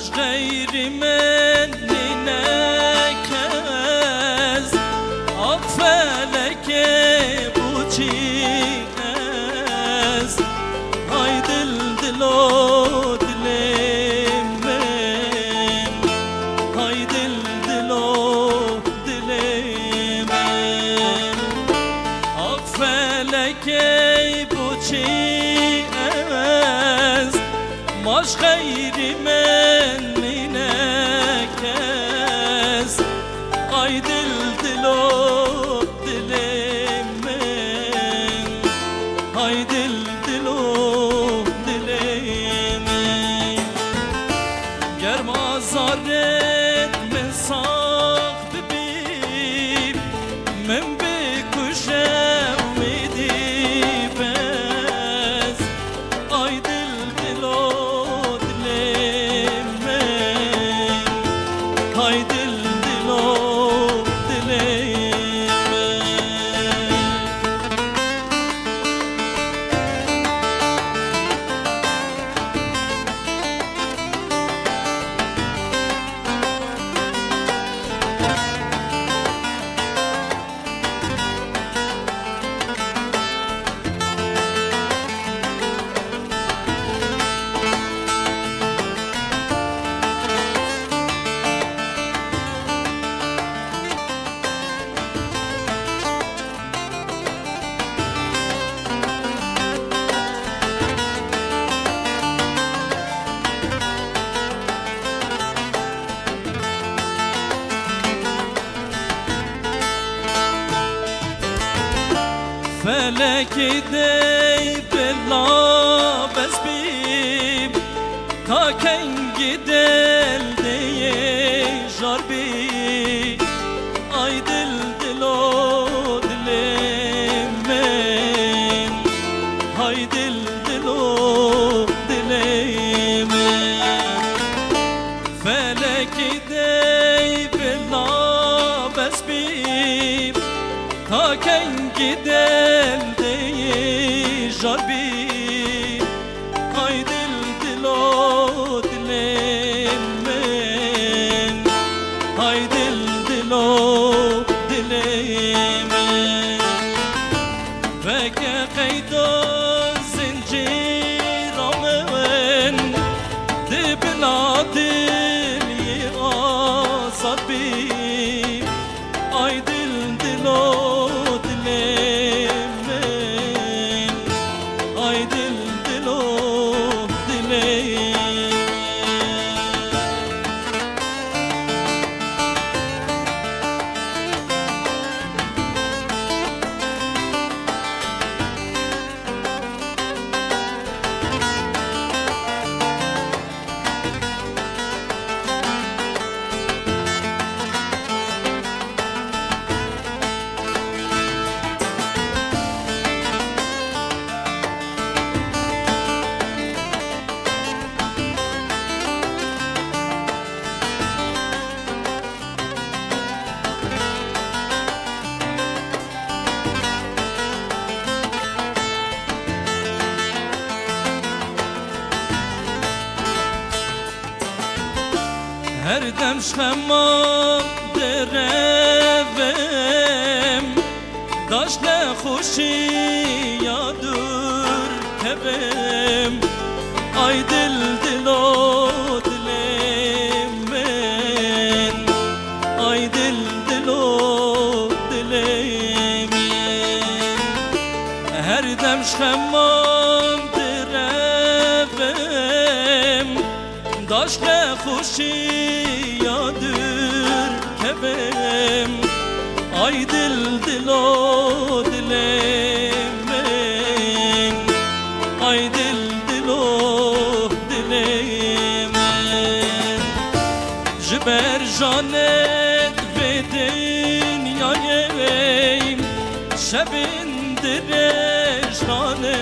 غير مني نكز أغفلك بوچی از های دل دلو دلم های دل دلو دلم أغفلك بوچی از ماش غير مني نكز ay dil dilo dilim ay dil dilo dilim ger mazaret min saq bibim min bikuşem midibez ay dil dilo dilim ay dil dilo felek dey bella bezbim ta ken gidel diye jarbi ay dil dilo dilim hay dil dilo dilim felek dey bella bezbim ta ken gidel diye jarbi ay dil dilo dilim ay dil dilo dilim ve ke qaydo zincir amen dibla dil azad bi ay dil dilo her dem şemam derevem daşle hoşi yadur kebem ay dil dilo dilim ay dil dilo dilim her dem şemam derevem daşle hoşi yadur kebem ay dil dilo dilim ay dil dilo dilim jiber janet ve dünyayım şebindir ejrane